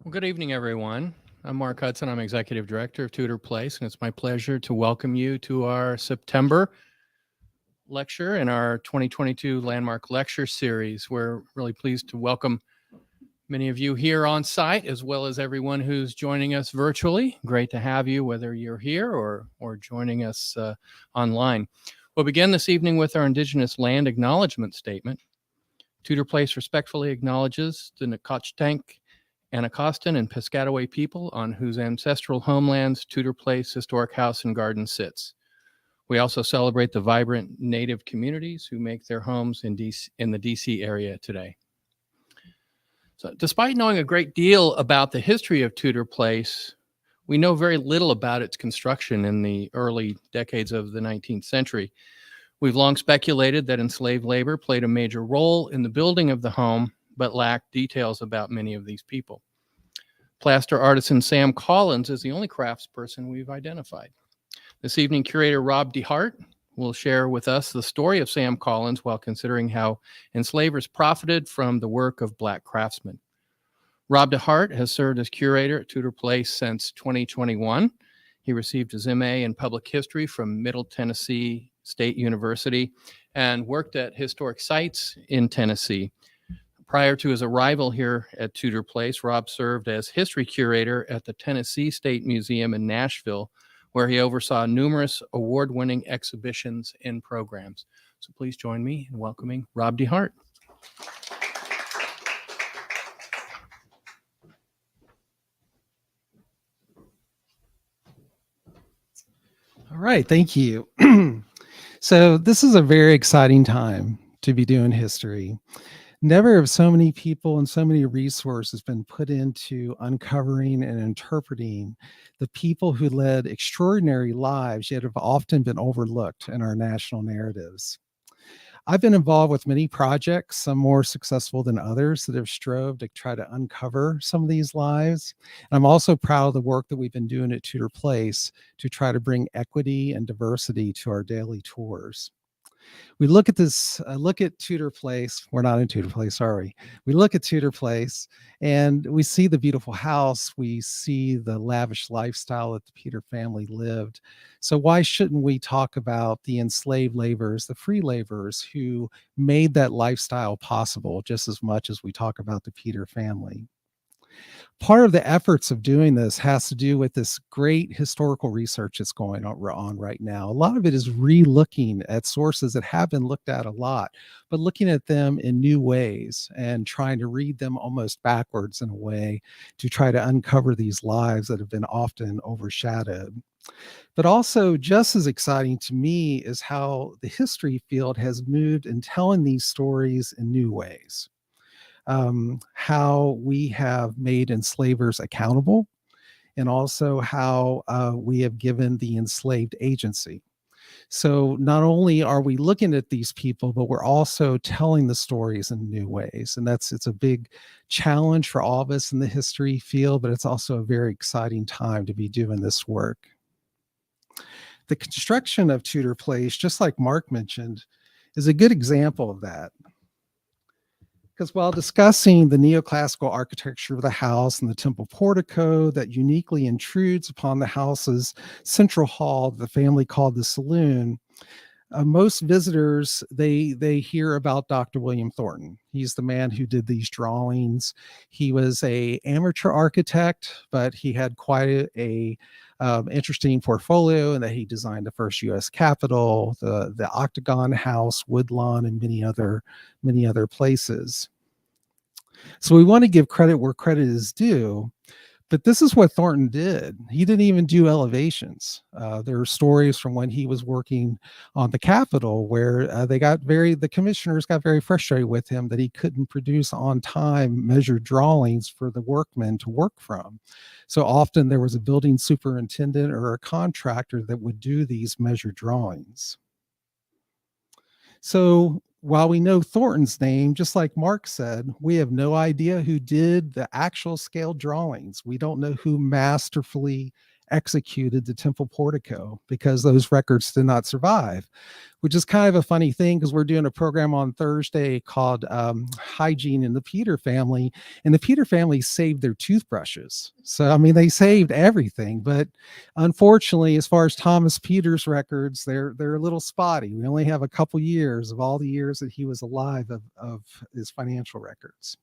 Well, good evening, everyone. I'm Mark Hudson. I'm Executive Director of Tudor Place, and it's my pleasure to welcome you to our September lecture in our 2022 Landmark Lecture Series. We're really pleased to welcome many of you here on site, as well as everyone who's joining us virtually. Great to have you, whether you're here or joining us online. We'll begin this evening with our Indigenous Land Acknowledgement Statement. Tudor Place respectfully acknowledges the Nacotchtank, Anacostan, and Piscataway people on whose ancestral homelands Tudor Place Historic House and Garden sits. We also celebrate the vibrant Native communities who make their homes in the DC area today. So, despite knowing a great deal about the history of Tudor Place, we know very little about its construction in the early decades of the 19th century. We've long speculated that enslaved labor played a major role in the building of the home, but lacked details about many of these people. Plaster artisan Sam Collins is the only craftsperson we've identified. This evening, curator Rob DeHart will share with us the story of Sam Collins while considering how enslavers profited from the work of Black craftsmen. Rob DeHart has served as curator at Tudor Place since 2021. He received his MA in Public History from Middle Tennessee State University and worked at historic sites in Tennessee. Prior to his arrival here at Tudor Place, Rob served as history curator at the Tennessee State Museum in Nashville, where he oversaw numerous award-winning exhibitions and programs. So please join me in welcoming Rob DeHart. All right, thank you. So this is a very exciting time to be doing history. Never have so many people and so many resources been put into uncovering and interpreting the people who led extraordinary lives, yet have often been overlooked in our national narratives. I've been involved with many projects, some more successful than others, that have strove to try to uncover some of these lives. And I'm also proud of the work that we've been doing at Tudor Place to try to bring equity and diversity to our daily tours. We look at Tudor Place. We're not in Tudor Place, are we? We look at Tudor Place and we see the beautiful house. We see the lavish lifestyle that the Peter family lived. So why shouldn't we talk about the enslaved laborers, the free laborers who made that lifestyle possible just as much as we talk about the Peter family? Part of the efforts of doing this has to do with this great historical research that's going on right now. A lot of it is re-looking at sources that have been looked at a lot, but looking at them in new ways and trying to read them almost backwards in a way to try to uncover these lives that have been often overshadowed. But also just as exciting to me is how the history field has moved in telling these stories in new ways. How we have made enslavers accountable, and also how we have given the enslaved agency. So not only are we looking at these people, but we're also telling the stories in new ways. And it's a big challenge for all of us in the history field, but it's also a very exciting time to be doing this work. The construction of Tudor Place, just like Mark mentioned, is a good example of that. Because while discussing the neoclassical architecture of the house and the temple portico that uniquely intrudes upon the house's central hall, the family called the saloon, most visitors, they hear about Dr. William Thornton. He's the man who did these drawings. He was an amateur architect, but he had quite a interesting portfolio in that he designed the first U.S. Capitol, the Octagon House, Woodlawn, and many other places. So we want to give credit where credit is due, but this is what Thornton did. He didn't even do elevations. There are stories from when he was working on the Capitol where the commissioners got very frustrated with him that he couldn't produce on time measured drawings for the workmen to work from. So often there was a building superintendent or a contractor that would do these measured drawings. So while we know Thornton's name, just like Mark said, we have no idea who did the actual scale drawings. We don't know who masterfully executed the temple portico because those records did not survive, which is kind of a funny thing because we're doing a program on Thursday called Hygiene in the Peter Family, and the Peter family saved their toothbrushes. So, I mean, they saved everything, but unfortunately, as far as Thomas Peter's records, they're a little spotty. We only have a couple years of all the years that he was alive of his financial records.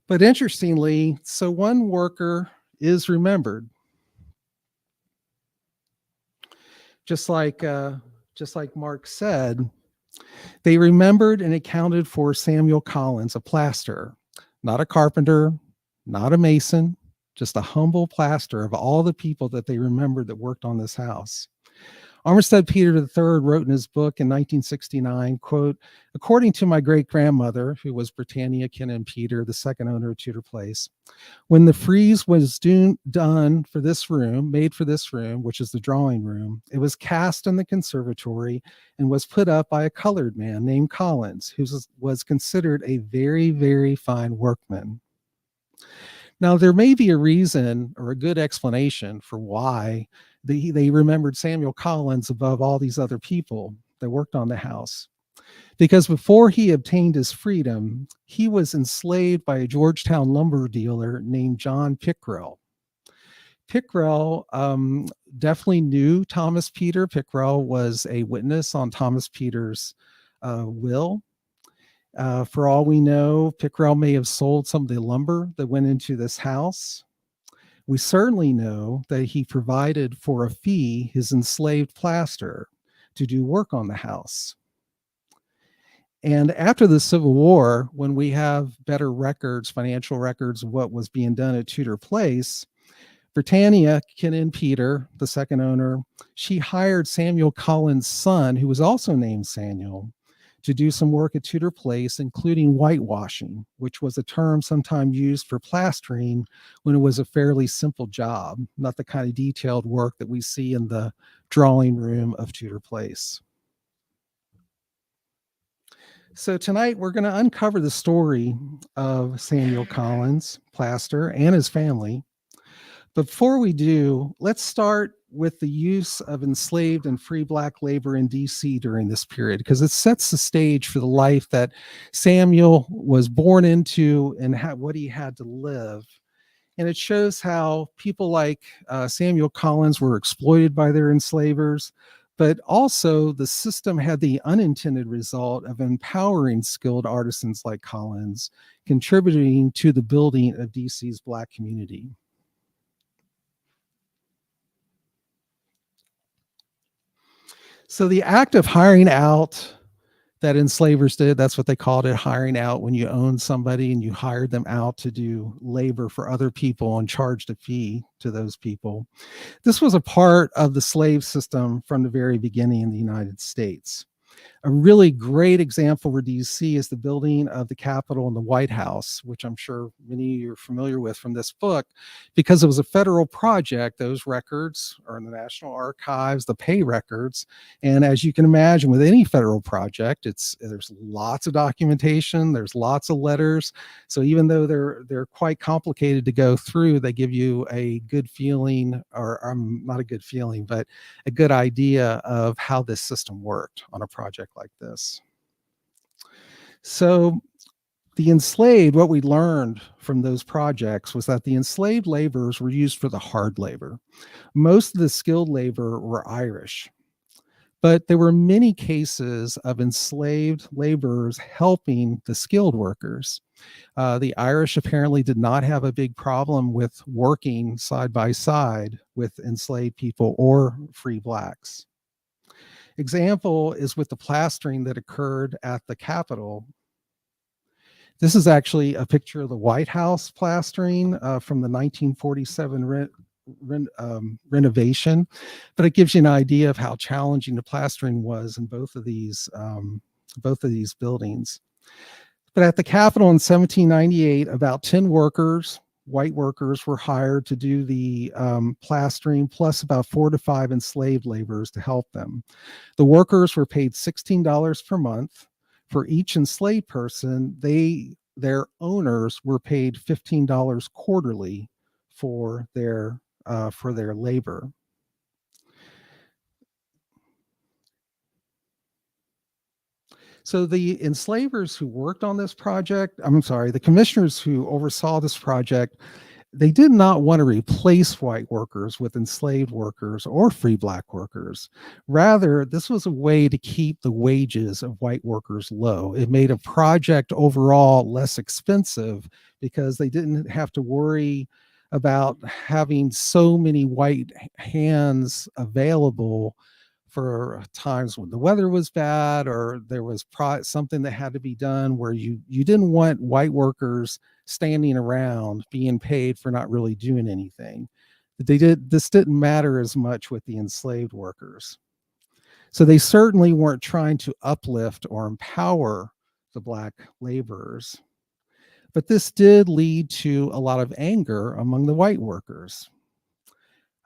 But interestingly, so one worker is remembered, just like Mark said. They remembered and accounted for Samuel Collins, a plasterer, not a carpenter, not a mason, just a humble plasterer of all the people that they remembered that worked on this house. Armistead Peter III wrote in his book in 1969, quote, "According to my great-grandmother, who was Britannia Kinnan Peter, the second owner of Tudor Place, when the frieze was done for this room, made for this room, which is the drawing room, it was cast in the conservatory and was put up by a colored man named Collins, who was considered a very, very fine workman." Now, there may be a reason or a good explanation for why they remembered Samuel Collins above all these other people that worked on the house. Because before he obtained his freedom, he was enslaved by a Georgetown lumber dealer named John Pickrell. Pickrell definitely knew Thomas Peter. Pickrell was a witness on Thomas Peter's will. For all we know, Pickrell may have sold some of the lumber that went into this house. We certainly know that he provided for a fee his enslaved plaster to do work on the house. And after the Civil War, when we have better records, financial records of what was being done at Tudor Place, Britannia Kinnan Peter, the second owner, she hired Samuel Collins' son, who was also named Samuel, to do some work at Tudor Place, including whitewashing, which was a term sometimes used for plastering when it was a fairly simple job, not the kind of detailed work that we see in the drawing room of Tudor Place. So tonight we're going to uncover the story of Samuel Collins, plaster, and his family. But before we do, let's start with the use of enslaved and free Black labor in DC during this period, because it sets the stage for the life that Samuel was born into and what he had to live. And it shows how people like Samuel Collins were exploited by their enslavers, but also the system had the unintended result of empowering skilled artisans like Collins, contributing to the building of DC's Black community. So the act of hiring out that enslavers did, that's what they called it, hiring out, when you owned somebody and you hired them out to do labor for other people and charged a fee to those people. This was a part of the slave system from the very beginning in the United States. A really great example for DC is the building of the Capitol and the White House, which I'm sure many of you are familiar with from this book. Because it was a federal project, those records are in the National Archives, the pay records. And as you can imagine, with any federal project, there's lots of documentation, there's lots of letters. So even though they're quite complicated to go through, they give you a good feeling, or not a good feeling, but a good idea of how this system worked on a project like this. So the enslaved, what we learned from those projects was that the enslaved laborers were used for the hard labor. Most of the skilled labor were Irish, but there were many cases of enslaved laborers helping the skilled workers. The Irish apparently did not have a big problem with working side by side with enslaved people or free Blacks. Example is with the plastering that occurred at the Capitol. This is actually a picture of the White House plastering from the 1947 renovation, but it gives you an idea of how challenging the plastering was in both of these buildings. But at the Capitol in 1798, about 10 workers, white workers, were hired to do the plastering, plus about 4 to 5 enslaved laborers to help them. The workers were paid $16 per month. For each enslaved person, their owners were paid $15 quarterly for their for their labor. So the enslavers who worked on this project, I'm sorry, the commissioners who oversaw this project, they did not want to replace white workers with enslaved workers or free black workers. Rather, this was a way to keep the wages of white workers low. It made a project overall less expensive because they didn't have to worry about having so many white hands available for times when the weather was bad or there was something that had to be done where you didn't want white workers standing around being paid for not really doing anything. This didn't matter as much with the enslaved workers. So they certainly weren't trying to uplift or empower the black laborers. But this did lead to a lot of anger among the white workers.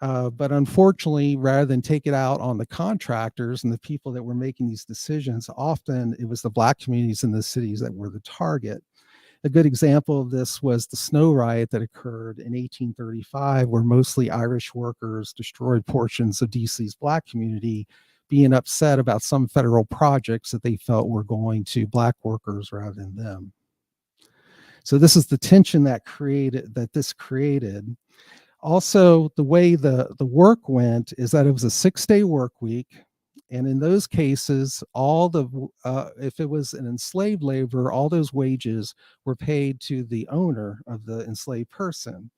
But unfortunately, rather than take it out on the contractors and the people that were making these decisions, often it was the black communities in the cities that were the target. A good example of this was the snow riot that occurred in 1835, where mostly Irish workers destroyed portions of DC's black community, being upset about some federal projects that they felt were going to black workers rather than them. So this is the tension that this created. Also, the way the work went is that it was a 6-day work week. And in those cases, if it was an enslaved labor, all those wages were paid to the owner of the enslaved person.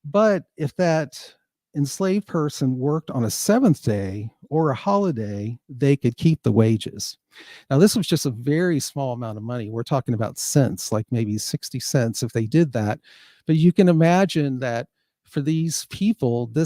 But if that enslaved person worked on a 7th day or a holiday, they could keep the wages. Now, this was just a very small amount of money. We're talking about cents, like maybe 60 cents if they did that. But you can imagine that for these people, a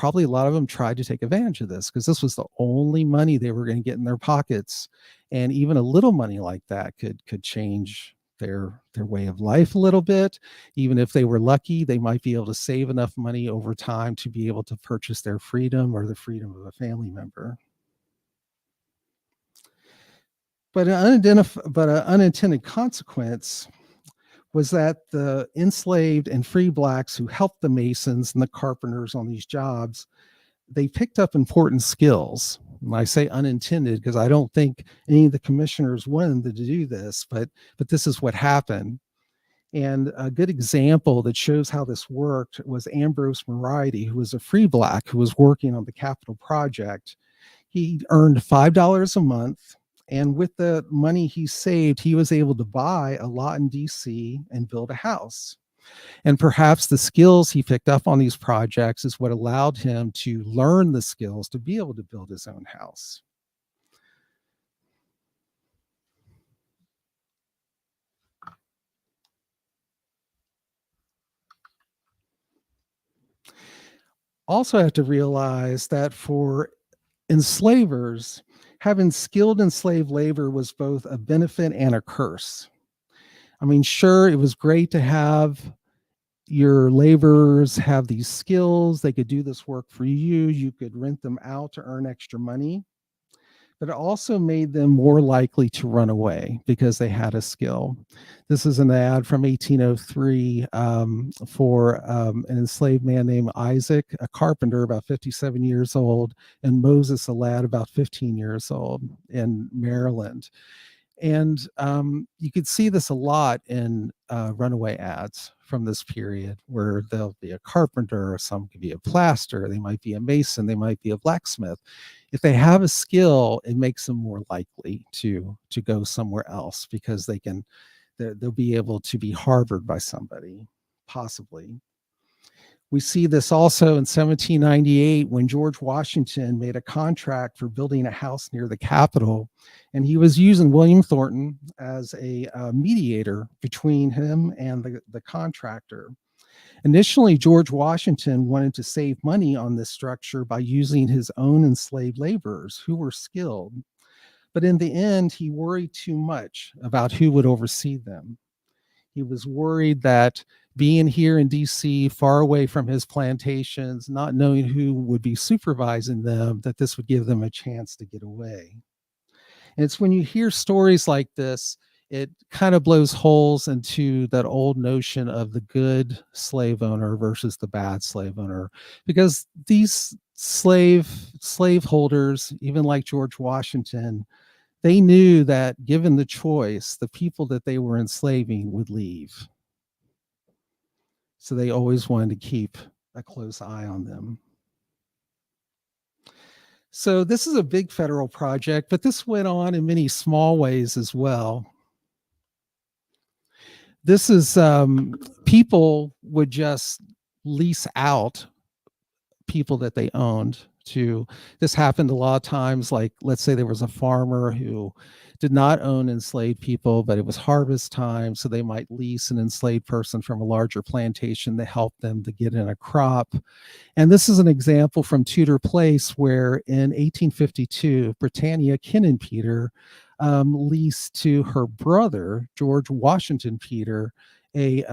lot of them tried to take advantage of this because this was the only money they were going to get in their pockets. And even a little money like that could change their way of life a little bit. Even if they were lucky, they might be able to save enough money over time to be able to purchase their freedom or the freedom of a family member. But an unintended consequence was that the enslaved and free blacks who helped the masons and the carpenters on these jobs, they picked up important skills. And I say unintended because I don't think any of the commissioners wanted to do this, but this is what happened. And a good example that shows how this worked was Ambrose Moriarty, who was a free black who was working on the Capitol project. He earned $5 a month. And with the money he saved, he was able to buy a lot in DC and build a house. And perhaps the skills he picked up on these projects is what allowed him to learn the skills to be able to build his own house. Also have to realize that for enslavers, having skilled enslaved labor was both a benefit and a curse. I mean, sure, it was great to have your laborers have these skills. They could do this work for you. You could rent them out to earn extra money. But it also made them more likely to run away because they had a skill. This is an ad from 1803 for an enslaved man named Isaac, a carpenter about 57 years old, and Moses, a lad about 15 years old in Maryland. And you could see this a lot in runaway ads from this period where there'll be a carpenter, or some could be a plaster, they might be a mason, they might be a blacksmith. If they have a skill, it makes them more likely to go somewhere else because they'll be able to be harbored by somebody, possibly. We see this also in 1798 when George Washington made a contract for building a house near the Capitol, and he was using William Thornton as a mediator between him and the contractor. Initially, George Washington wanted to save money on this structure by using his own enslaved laborers who were skilled. But in the end, he worried too much about who would oversee them. He was worried that being here in DC, far away from his plantations, not knowing who would be supervising them, that this would give them a chance to get away. And it's when you hear stories like this, it kind of blows holes into that old notion of the good slave owner versus the bad slave owner, because these slaveholders, even like George Washington, they knew that given the choice, the people that they were enslaving would leave. So they always wanted to keep a close eye on them. So this is a big federal project, but this went on in many small ways as well. This is people would just lease out people that they owned to. This happened a lot of times, like let's say there was a farmer who did not own enslaved people, but it was harvest time, so they might lease an enslaved person from a larger plantation to help them to get in a crop. And this is an example from Tudor Place where in 1852 Britannia Kinnan Peter leased to her brother George Washington Peter a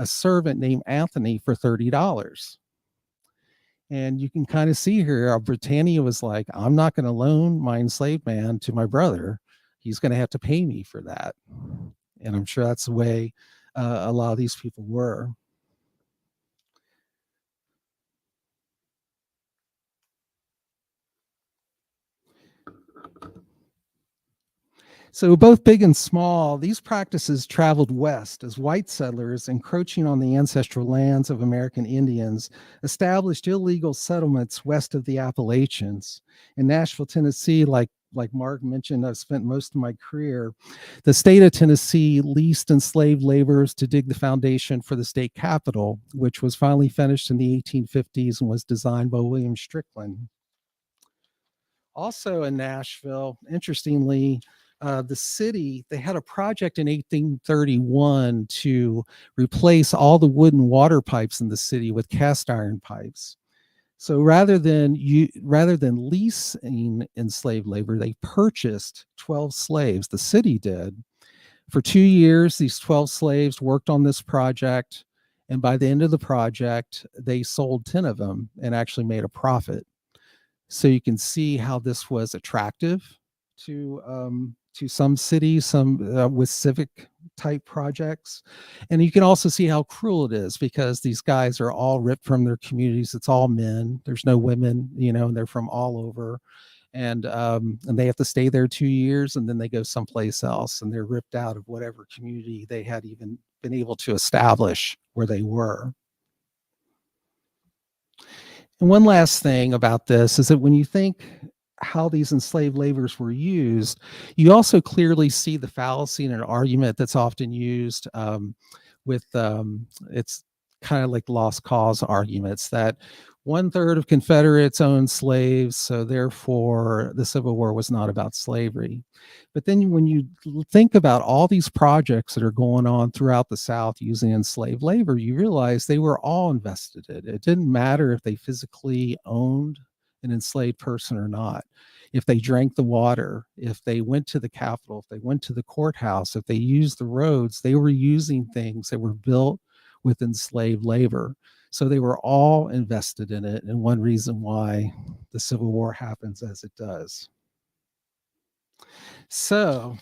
servant named Anthony for $30. And you can kind of see here how Britannia was like, I'm not going to loan my enslaved man to my brother. He's going to have to pay me for that. And I'm sure that's the way a lot of these people were. So both big and small, these practices traveled west as white settlers encroaching on the ancestral lands of American Indians established illegal settlements west of the Appalachians. In Nashville, Tennessee, like Mark mentioned, I've spent most of my career. The state of Tennessee leased enslaved laborers to dig the foundation for the state capitol, which was finally finished in the 1850s and was designed by William Strickland. Also in Nashville, interestingly, the city, they had a project in 1831 to replace all the wooden water pipes in the city with cast iron pipes. So rather than leasing enslaved labor, they purchased 12 slaves. The city did. For 2 years, these 12 slaves worked on this project. And by the end of the project, they sold 10 of them and actually made a profit. So you can see how this was attractive to some cities, some with civic type projects. And you can also see how cruel it is because these guys are all ripped from their communities. It's all men. There's no women, and they're from all over. And they have to stay there 2 years and then they go someplace else and they're ripped out of whatever community they had even been able to establish where they were. And one last thing about this is that when you think how these enslaved laborers were used, you also clearly see the fallacy in an argument that's often used with it's kind of like lost cause arguments that 1/3 of Confederates owned slaves, so therefore the Civil War was not about slavery. But then when you think about all these projects that are going on throughout the South using enslaved labor, you realize they were all invested in it. It didn't matter if they physically owned an enslaved person or not. If they drank the water, if they went to the Capitol, if they went to the courthouse, if they used the roads, they were using things that were built with enslaved labor. So they were all invested in it, and one reason why the Civil War happens as it does. So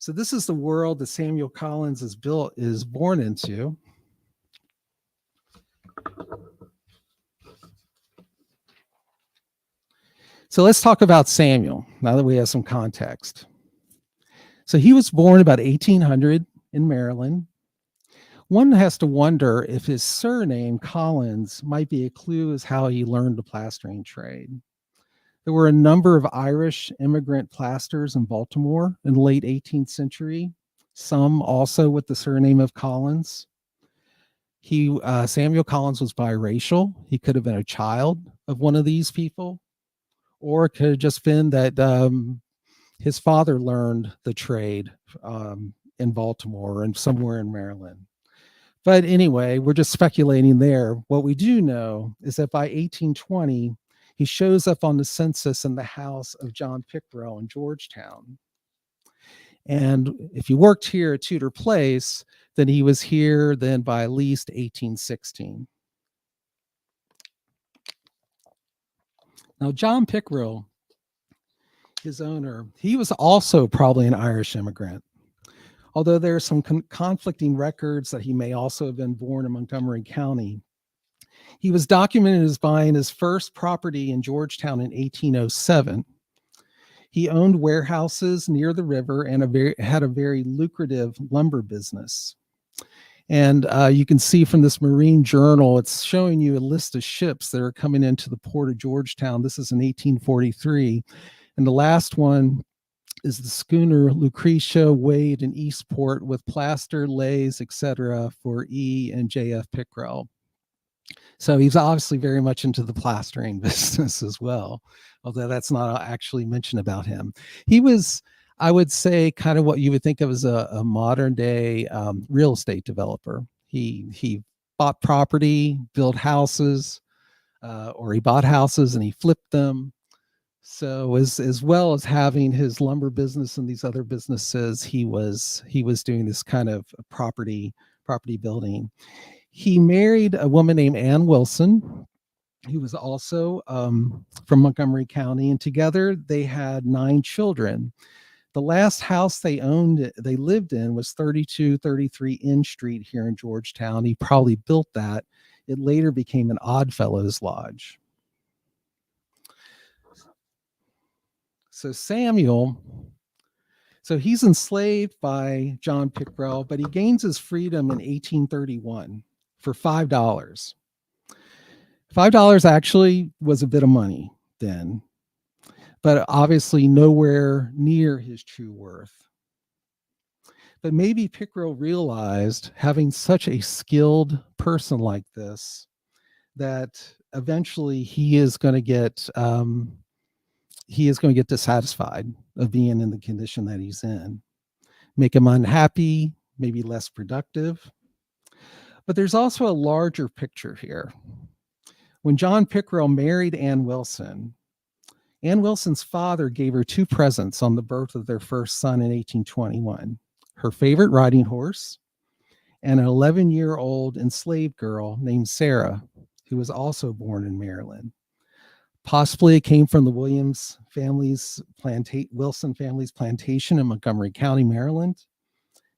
this is the world that Samuel Collins is born into. So let's talk about Samuel now that we have some context. So he was born about 1800 in Maryland. One has to wonder if his surname, Collins, might be a clue as how he learned the plastering trade. There were a number of Irish immigrant plasters in Baltimore in the late 18th century, some also with the surname of Collins. Samuel Collins was biracial. He could have been a child of one of these people, or it could have just been that his father learned the trade in Baltimore and somewhere in Maryland. But anyway, we're just speculating there. What we do know is that by 1820, he shows up on the census in the house of John Pickrell in Georgetown. And if he worked here at Tudor Place, then he was here then by at least 1816. Now, John Pickrell, his owner, he was also probably an Irish immigrant. Although there are some conflicting records that he may also have been born in Montgomery County. He was documented as buying his first property in Georgetown in 1807. He owned warehouses near the river and had a very lucrative lumber business. And you can see from this Marine Journal, it's showing you a list of ships that are coming into the port of Georgetown. This is in 1843. And the last one is the schooner Lucretia Wade in Eastport with plaster, lays, etc. for E and JF Pickrell. So he's obviously very much into the plastering business as well, although that's not actually mentioned about him. He was, I would say, kind of what you would think of as a modern day real estate developer. He bought property, built houses, or he bought houses and he flipped them. So as well as having his lumber business and these other businesses, he was doing this kind of property building. He married a woman named Ann Wilson, who was also from Montgomery County, and together they had 9 children. The last house they lived in was 3233 N Street here in Georgetown. He probably built that. It later became an Oddfellows Lodge. So Samuel, so he's enslaved by John Pickrell, but he gains his freedom in 1831 for $5. $5 actually was a bit of money then, but obviously nowhere near his true worth. But maybe Pickrell realized, having such a skilled person like this, that eventually he is going to get dissatisfied of being in the condition that he's in, make him unhappy, maybe less productive. But there's also a larger picture here. When John Pickrell married Ann Wilson's father gave her 2 presents on the birth of their first son in 1821, her favorite riding horse and an 11-year-old enslaved girl named Sarah, who was also born in Maryland. Possibly it came from the Wilson family's plantation in Montgomery County, Maryland.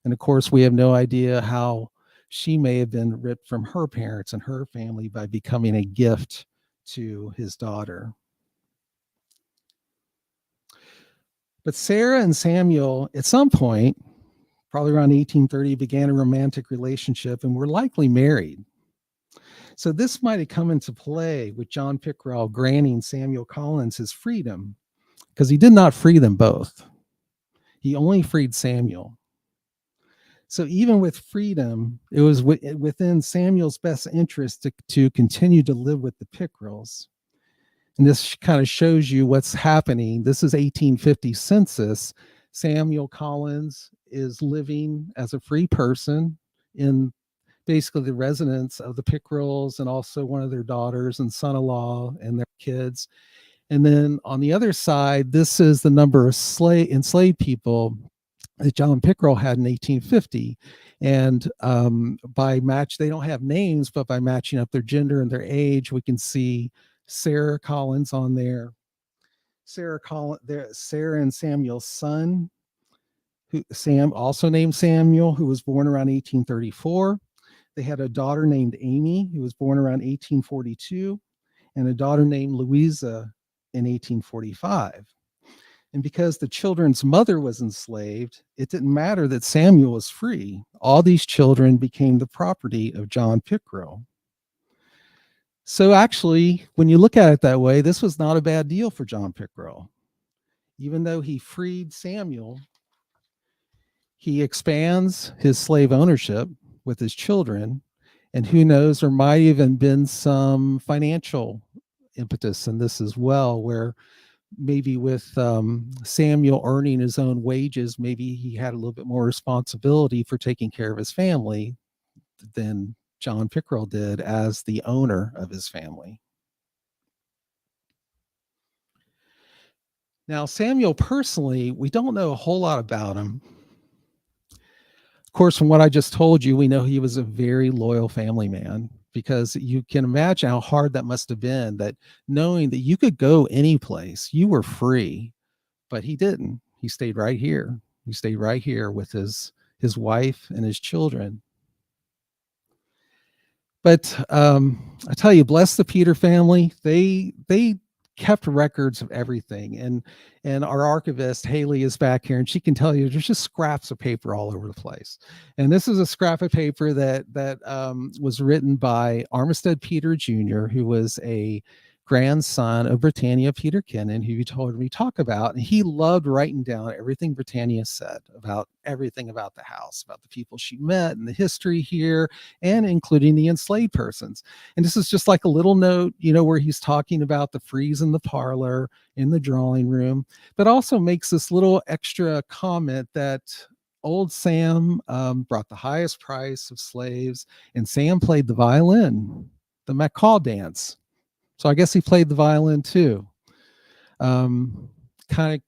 And of course, we have no idea how she may have been ripped from her parents and her family by becoming a gift to his daughter. But Sarah and Samuel, at some point, probably around 1830, began a romantic relationship and were likely married. So this might have come into play with John Pickrell granting Samuel Collins his freedom, because he did not free them both. He only freed Samuel. So even with freedom, it was within Samuel's best interest to continue to live with the Pickrells. And this kind of shows you what's happening. This is 1850 census. Samuel Collins is living as a free person in basically the residence of the Pickrells and also one of their daughters and son-in-law and their kids. And then on the other side, this is the number of enslaved people that John Pickrell had in 1850. And they don't have names, but by matching up their gender and their age, we can see Sarah Collins on there. Sarah and Samuel's son, Sam, also named Samuel, who was born around 1834. They had a daughter named Amy, who was born around 1842, and a daughter named Louisa in 1845. And because the children's mother was enslaved, it didn't matter that Samuel was free. All these children became the property of John Pickrell. So actually, when you look at it that way, this was not a bad deal for John Pickrell. Even though he freed Samuel, he expands his slave ownership with his children, and who knows, there might even been some financial impetus in this as well, where maybe with Samuel earning his own wages, maybe he had a little bit more responsibility for taking care of his family than John Pickrell did as the owner of his family. Now, Samuel personally, we don't know a whole lot about him. Of course, from what I just told you, we know he was a very loyal family man, because you can imagine how hard that must have been, that knowing that you could go any place, you were free, but he didn't. He stayed right here. He stayed right here with his wife and his children. But I tell you, bless the Peter family. They kept records of everything, and our archivist Haley is back here, and she can tell you there's just scraps of paper all over the place. And this is a scrap of paper that was written by Armistead Peter Jr., who was a grandson of Britannia Peter Kennan, who you told me talk about. And he loved writing down everything Britannia said about everything about the house, about the people she met and the history here, and including the enslaved persons. And this is just like a little note, where he's talking about the frieze in the parlor, in the drawing room, but also makes this little extra comment that old Sam brought the highest price of slaves, and Sam played the violin, the macaw dance. So I guess he played the violin too. Kind of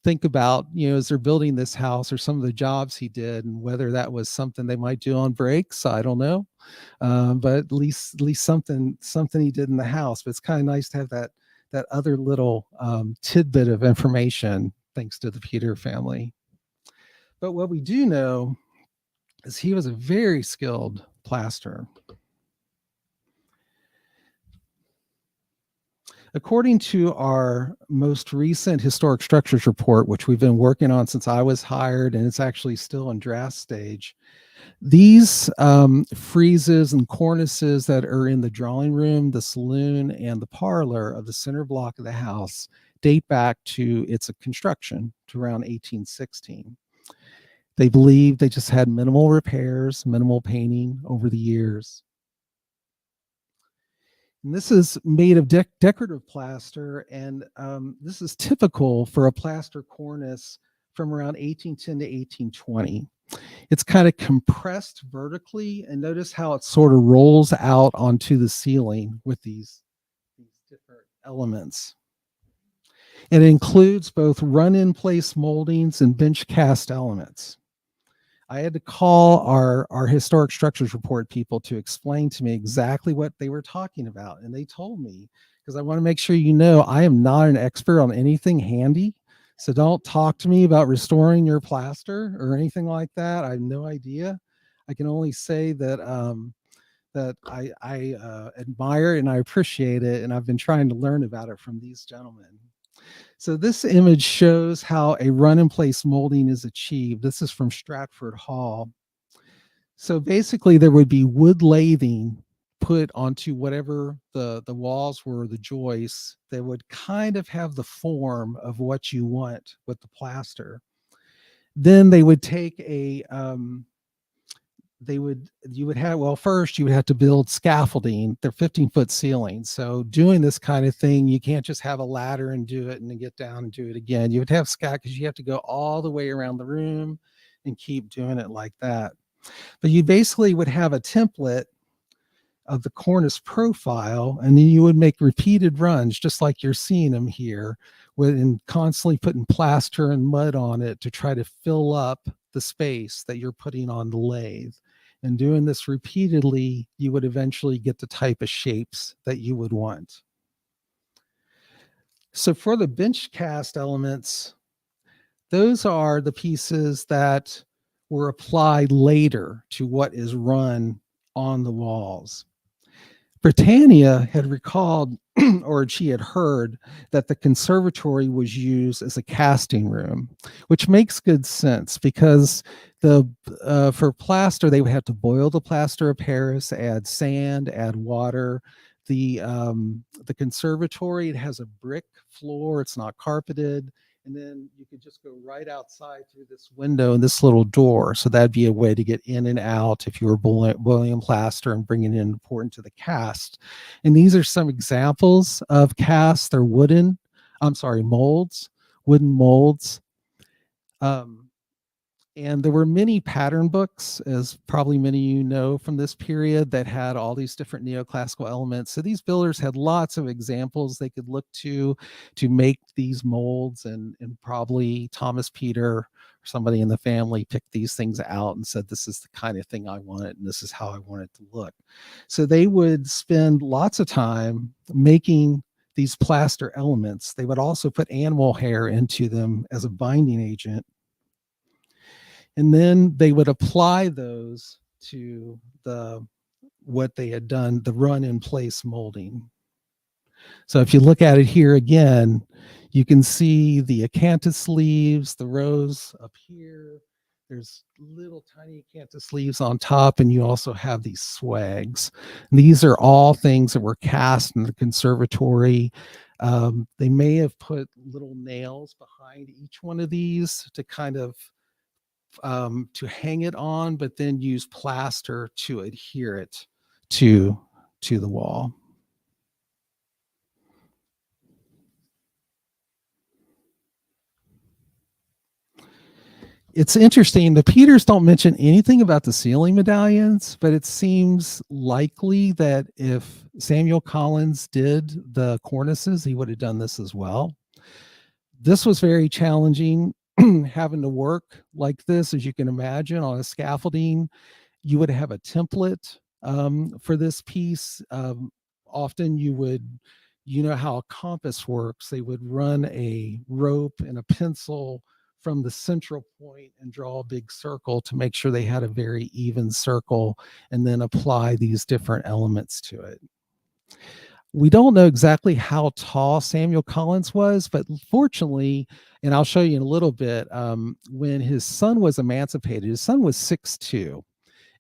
think about, as they're building this house, or some of the jobs he did, and whether that was something they might do on breaks. I don't know, but at least something he did in the house. But it's kind of nice to have that other little tidbit of information, thanks to the Peter family. But what we do know is he was a very skilled plasterer. According to our most recent historic structures report, which we've been working on since I was hired, and it's actually still in draft stage, these friezes and cornices that are in the drawing room, the saloon, and the parlor of the center block of the house date back to its construction, to around 1816. They believe they just had minimal repairs, minimal painting over the years. And this is made of decorative plaster, and this is typical for a plaster cornice from around 1810 to 1820. It's kind of compressed vertically, and notice how it sort of rolls out onto the ceiling with these different elements. And it includes both run-in-place moldings and bench cast elements. I had to call our historic structures report people to explain to me exactly what they were talking about. And they told me, because I want to make sure I am not an expert on anything handy. So don't talk to me about restoring your plaster or anything like that. I have no idea. I can only say that I admire and I appreciate it. And I've been trying to learn about it from these gentlemen. So this image shows how a run-in-place molding is achieved. This is from Stratford Hall. So basically there would be wood lathing put onto whatever the walls were, the joists, that would kind of have the form of what you want with the plaster. Then they would take first you would have to build scaffolding. They're 15-foot ceilings. So doing this kind of thing, you can't just have a ladder and do it and then get down and do it again. You would have because you have to go all the way around the room and keep doing it like that. But you basically would have a template of the cornice profile, and then you would make repeated runs, just like you're seeing them here, and constantly putting plaster and mud on it to try to fill up the space that you're putting on the lathe. And doing this repeatedly, you would eventually get the type of shapes that you would want. So for the bench cast elements, those are the pieces that were applied later to what is run on the walls. Britannia had recalled, or she had heard, that the conservatory was used as a casting room, which makes good sense because for plaster, they would have to boil the plaster of Paris, add sand, add water. The conservatory, it has a brick floor, it's not carpeted. And then you could just go right outside through this window and this little door. So that'd be a way to get in and out if you were boiling plaster and bringing it in and pour into the cast. And these are some examples of casts. They're molds, wooden molds. And there were many pattern books, as probably many of you know from this period, that had all these different neoclassical elements. So these builders had lots of examples they could look to make these molds, and probably Thomas Peter or somebody in the family picked these things out and said, this is the kind of thing I wanted, and this is how I want it to look. So they would spend lots of time making these plaster elements. They would also put animal hair into them as a binding agent. And then they would apply those to what they had done, the run in place molding. So if you look at it here again, you can see the acanthus leaves, the rows up here. There's little tiny acanthus leaves on top, and you also have these swags. And these are all things that were cast in the conservatory. They may have put little nails behind each one of these to kind of to hang it on, but then use plaster to adhere it to the wall. It's interesting. The Peters don't mention anything about the ceiling medallions, but it seems likely that if Samuel Collins did the cornices, he would have done this as well. This was very challenging, having to work like this, as you can imagine, on a scaffolding. You would have a template for this piece. Often you know how a compass works. They would run a rope and a pencil from the central point and draw a big circle to make sure they had a very even circle, and then apply these different elements to it. We don't know exactly how tall Samuel Collins was, but fortunately, and I'll show you in a little bit, when his son was emancipated, his son was 6'2",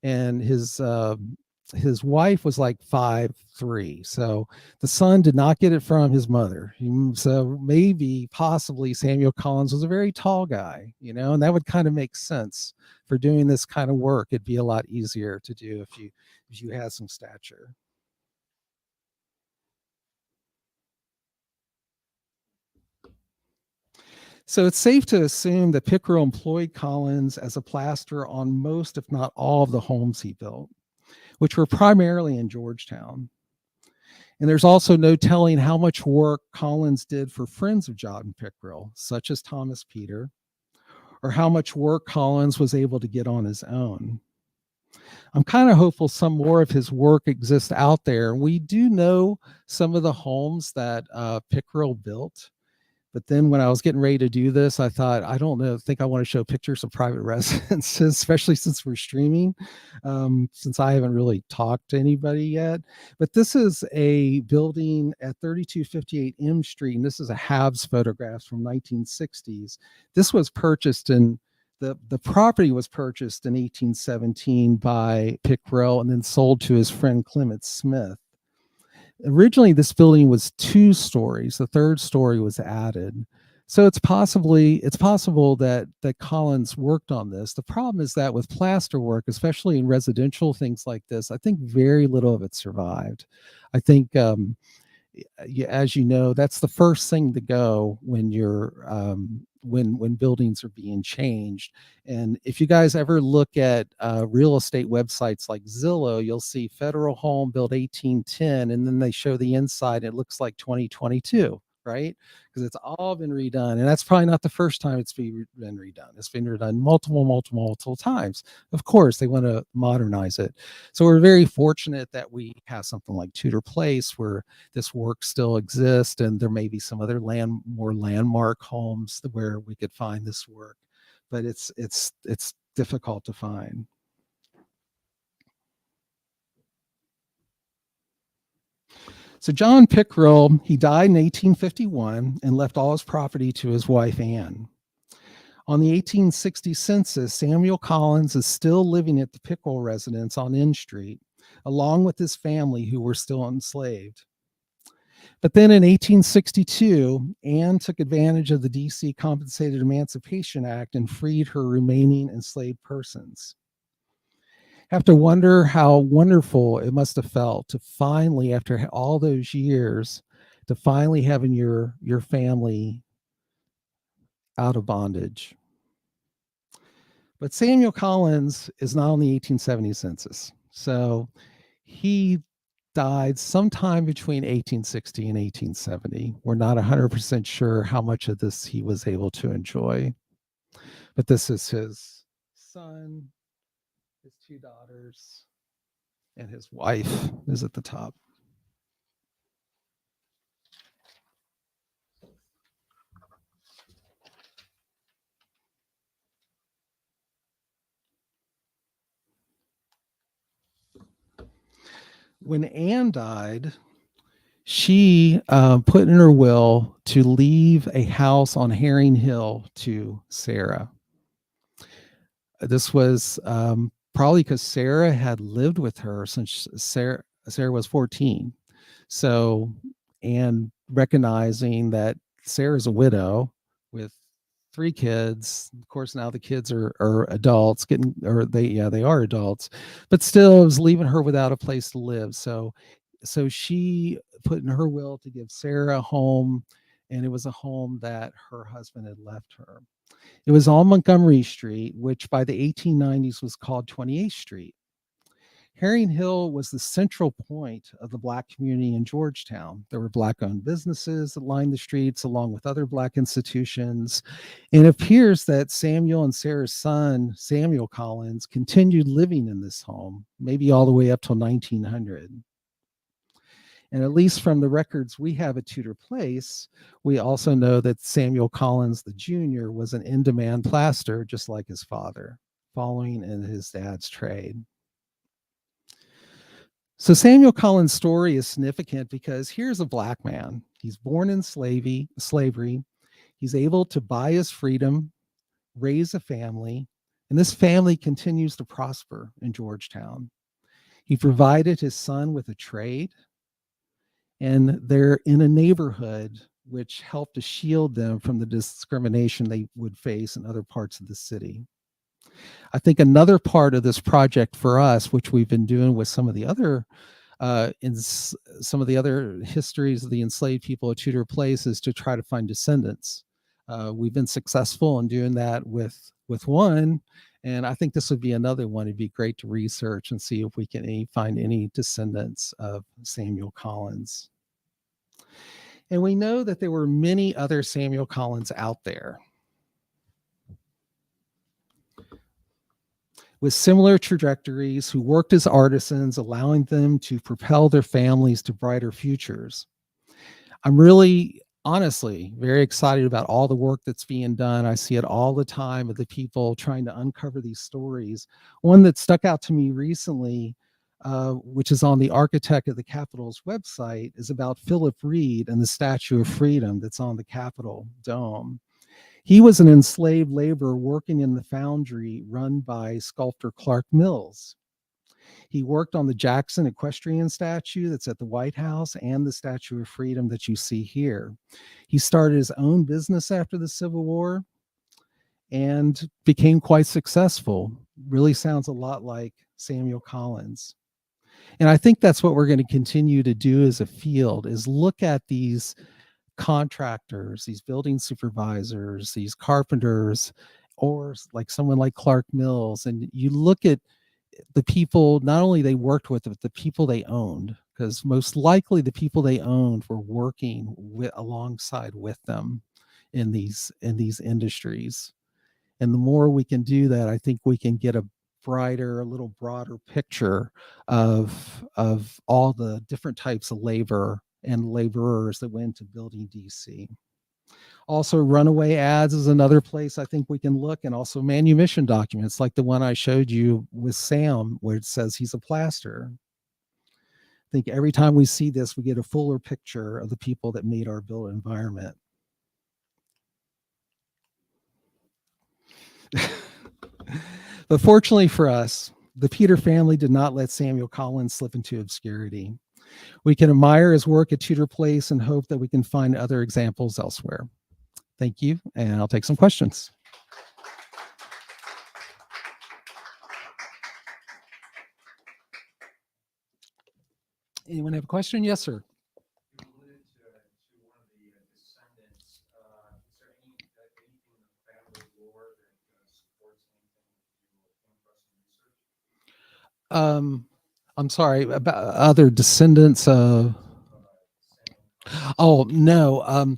and his wife was like 5'3". So the son did not get it from his mother. So maybe possibly Samuel Collins was a very tall guy, and that would kind of make sense for doing this kind of work. It'd be a lot easier to do if you had some stature. So it's safe to assume that Pickrell employed Collins as a plasterer on most, if not all, of the homes he built, which were primarily in Georgetown. And there's also no telling how much work Collins did for friends of John Pickrell, such as Thomas Peter, or how much work Collins was able to get on his own. I'm kind of hopeful some more of his work exists out there. We do know some of the homes that Pickrell built. But then when I was getting ready to do this, I thought, I don't know, think I want to show pictures of private residences, especially since we're streaming, since I haven't really talked to anybody yet. But this is a building at 3258 M Street, and this is a Habs photograph from 1960s. This was purchased in, the property was purchased in 1817 by Pickrell and then sold to his friend Clement Smith. Originally, this building was 2 stories. The third story was added. So it's possible that Collins worked on this. The problem is that with plaster work, especially in residential things like this, I think very little of it survived. I think, as you know, that's the first thing to go when you're when buildings are being changed. And if you guys ever look at real estate websites like Zillow, you'll see Federal Home built 1810, and then they show the inside. It looks like 2022, right? Because it's all been redone. And that's probably not the first time it's been redone. It's been redone multiple times. Of course, they want to modernize it. So we're very fortunate that we have something like Tudor Place where this work still exists, and there may be some other more landmark homes where we could find this work, but it's difficult to find. So John Pickrell, he died in 1851 and left all his property to his wife Anne. On the 1860 census, Samuel Collins is still living at the Pickrell residence on N Street, along with his family who were still enslaved. But then in 1862, Anne took advantage of the DC Compensated Emancipation Act and freed her remaining enslaved persons. Have to wonder how wonderful it must have felt to finally, after all those years, to finally having your family out of bondage. But Samuel Collins is not on the 1870 census. So he died sometime between 1860 and 1870. We're not 100% sure how much of this he was able to enjoy. But this is his son, his 2 daughters, and his wife is at the top. When Anne died, she put in her will to leave a house on Herring Hill to Sarah. This was probably because Sarah had lived with her since Sarah was 14. So, and recognizing that Sarah's a widow with 3 kids. Of course, now the kids are adults, they are adults, but still, it was leaving her without a place to live. So she put in her will to give Sarah a home, and it was a home that her husband had left her. It was on Montgomery Street, which by the 1890s was called 28th Street. Herring Hill was the central point of the Black community in Georgetown. There were Black-owned businesses that lined the streets, along with other Black institutions. And it appears that Samuel and Sarah's son, Samuel Collins, continued living in this home, maybe all the way up till 1900. And at least from the records we have at Tudor Place, we also know that Samuel Collins, the junior, was an in-demand plaster, just like his father, following in his dad's trade. So Samuel Collins' story is significant because here's a Black man. He's born in slavery. He's able to buy his freedom, raise a family, and this family continues to prosper in Georgetown. He provided his son with a trade, and they're in a neighborhood which helped to shield them from the discrimination they would face in other parts of the city. I think another part of this project for us, which we've been doing with some of the other some of the other histories of the enslaved people at Tudor Place, is to try to find descendants. We've been successful in doing that with one, and I think this would be another one. It'd be great to research and see if we can find any descendants of Samuel Collins. And we know that there were many other Samuel Collins out there with similar trajectories who worked as artisans, allowing them to propel their families to brighter futures. I'm really, honestly, very excited about all the work that's being done. I see it all the time of the people trying to uncover these stories. One that stuck out to me recently, which is on the Architect of the Capitol's website, is about Philip Reed and the Statue of Freedom that's on the Capitol dome. He was an enslaved laborer working in the foundry run by sculptor Clark Mills. He worked on the Jackson equestrian statue that's at the White House and the Statue of Freedom that you see here. He started his own business after the Civil War and became quite successful. Really sounds a lot like Samuel Collins. And I think that's what we're going to continue to do as a field, is look at these contractors, these building supervisors, these carpenters, or like someone like Clark Mills, and you look at the people not only they worked with, but the people they owned, because most likely the people they owned were working alongside with them in these industries. And the more we can do that, I think we can get a brighter, a little broader picture of all the different types of labor and laborers that went into building DC. Also, runaway ads is another place I think we can look, and also manumission documents like the one I showed you with Sam, where it says he's a plaster. I think every time we see this, we get a fuller picture of the people that made our built environment. But fortunately for us, the Peter family did not let Samuel Collins slip into obscurity. We can admire his work at Tudor Place and hope that we can find other examples elsewhere. Thank you, and I'll take some questions. Anyone have a question? Yes, sir. You alluded to one of the descendants. Is there anything in the family lore that supports anything you came across in research? I'm sorry, about other descendants of. Oh, no.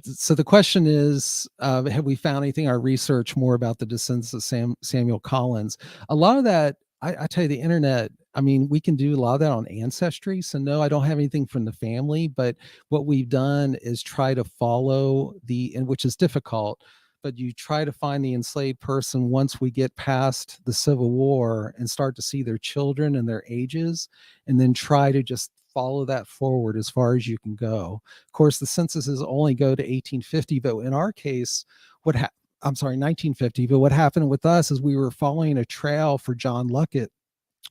So the question is, have we found anything in our research more about the descendants of Samuel Collins? A lot of that, I tell you, the internet, I mean, we can do a lot of that on Ancestry. So no, I don't have anything from the family, but what we've done is try to follow and which is difficult, but you try to find the enslaved person once we get past the Civil War and start to see their children and their ages, and then try to just follow that forward as far as you can go. Of course, the censuses only go to 1850, but in our case, I'm sorry, 1950. But what happened with us is we were following a trail for John Luckett,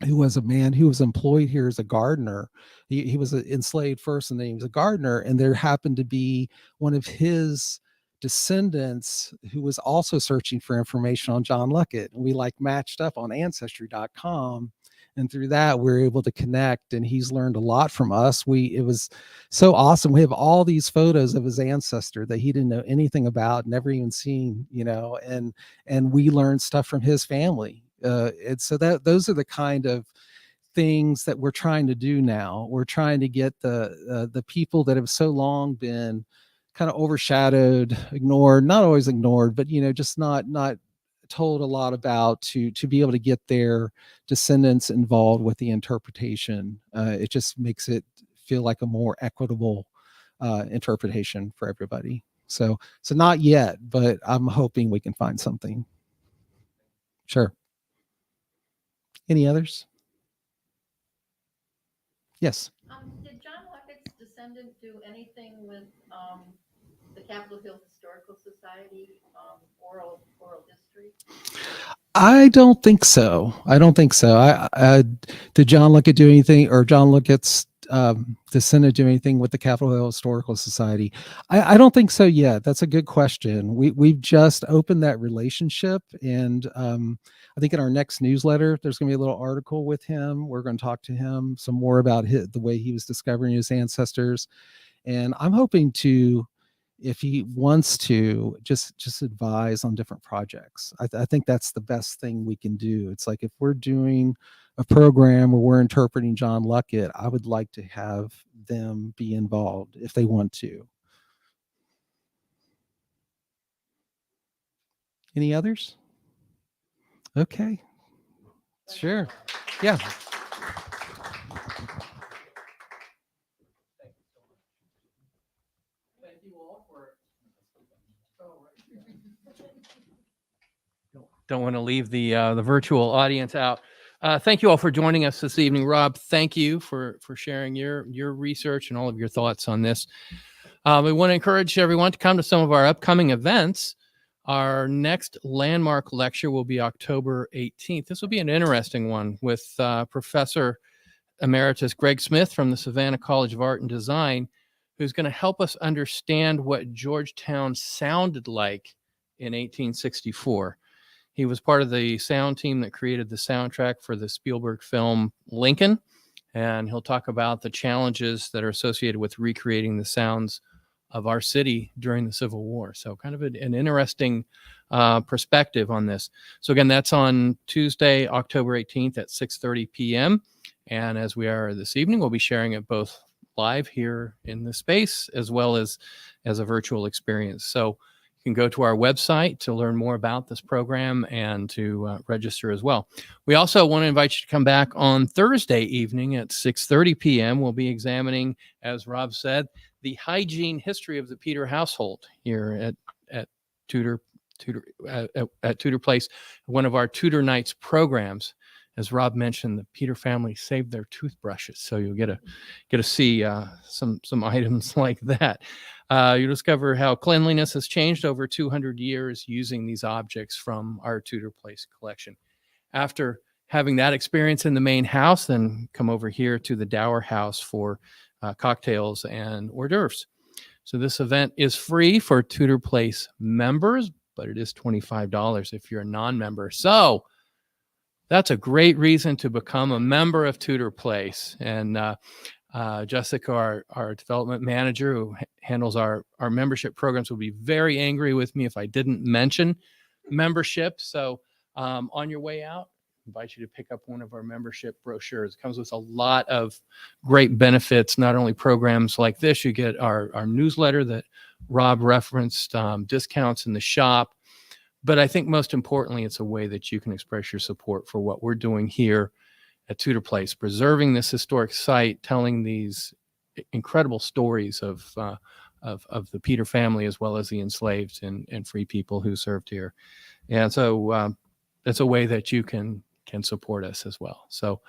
who was a man who was employed here as a gardener. He was enslaved first, and then he was a gardener. And there happened to be one of his descendants who was also searching for information on John Luckett. And we like matched up on ancestry.com. And through that, we were able to connect, and he's learned a lot from us. It was so awesome. We have all these photos of his ancestor that he didn't know anything about, never even seen, and we learned stuff from his family. And so those are the kind of things that we're trying to do now. We're trying to get the people that have so long been kind of overshadowed, ignored, not always ignored, but just not told a lot about, to be able to get their descendants involved with the interpretation. It just makes it feel like a more equitable interpretation for everybody. So not yet, but I'm hoping we can find something. Sure. Any others? Yes. Did John Luckett's descendant do anything with the Capitol Hill Historical Society oral history? I don't think so. Did John Luckett do anything, or John Luckett's descendant do anything with the Capitol Hill Historical Society? I don't think so yet. That's a good question. We've just opened that relationship, and I think in our next newsletter, there's going to be a little article with him. We're going to talk to him some more about the way he was discovering his ancestors. And I'm hoping to, if he wants to, just advise on different projects. I think that's the best thing we can do. It's like, if we're doing a program where we're interpreting John Luckett, I would like to have them be involved if they want to. Any others? Okay. Sure. Yeah. Don't want to leave the virtual audience out. Thank you all for joining us this evening. Rob, thank you for sharing your research and all of your thoughts on this. We want to encourage everyone to come to some of our upcoming events. Our next landmark lecture will be October 18th. This will be an interesting one with Professor Emeritus Greg Smith from the Savannah College of Art and Design, who's going to help us understand what Georgetown sounded like in 1864. He was part of the sound team that created the soundtrack for the Spielberg film Lincoln, and he'll talk about the challenges that are associated with recreating the sounds of our city during the Civil War. So kind of an interesting perspective on this. So again, that's on Tuesday, October 18th at 6:30 p.m. And as we are this evening, we'll be sharing it both live here in the space as well as a virtual experience. So you can go to our website to learn more about this program and to register as well. We also want to invite you to come back on Thursday evening at 6:30 p.m. We'll be examining, as Rob said, the hygiene history of the Peter household here at Tudor Place, one of our Tudor Nights programs. As Rob mentioned, the Peter family saved their toothbrushes, so you'll get to see some items like that. You'll discover how cleanliness has changed over 200 years using these objects from our Tudor Place collection. After having that experience in the main house, then come over here to the Dower House for cocktails and hors d'oeuvres. So this event is free for Tudor Place members, but it is $25 if you're a non-member. So that's a great reason to become a member of Tudor Place. And Jessica, our development manager who handles our membership programs, will be very angry with me if I didn't mention membership. So on your way out, I invite you to pick up one of our membership brochures. It comes with a lot of great benefits, not only programs like this. You get our newsletter that Rob referenced, discounts in the shop. But I think most importantly, it's a way that you can express your support for what we're doing here at Tudor Place, preserving this historic site, telling these incredible stories of of the Peter family, as well as the enslaved and free people who served here. And so that's a way that you can support us as well. So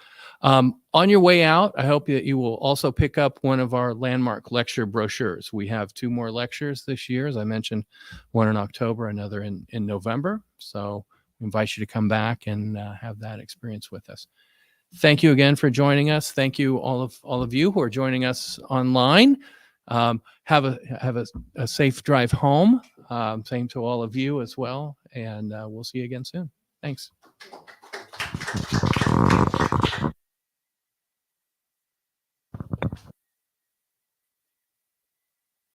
on your way out, I hope that you will also pick up one of our landmark lecture brochures. We have 2 more lectures this year, as I mentioned, one in October, another in November. So we invite you to come back and have that experience with us. Thank you again for joining us. Thank you all of you who are joining us online. Have a safe drive home. Same to all of you as well. And we'll see you again soon. Thanks.